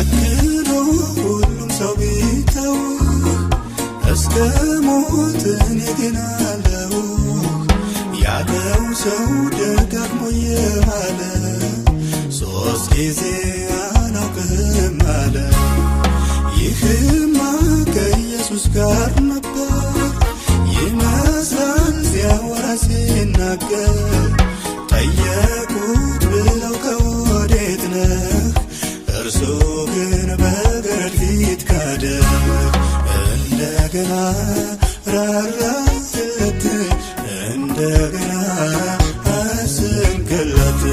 ጨክኖ ሁሉም ሰው ቢተው እስከ ሞት እኔ ግን አለሁ ያለው ሰው ደጋግሞ የማለ ሶስት ጊዜ አላውቅም አለ። ይህማ ከኢየሱስ ጋር ነበር ይመስላል ሲያወራ ሲናገር። ጠየቁት ብለው ከወዴት ነህ? እርሱ ግን በገረድ ፊት ካደ። እንደገና ራራለት እንደገና አዘንክለት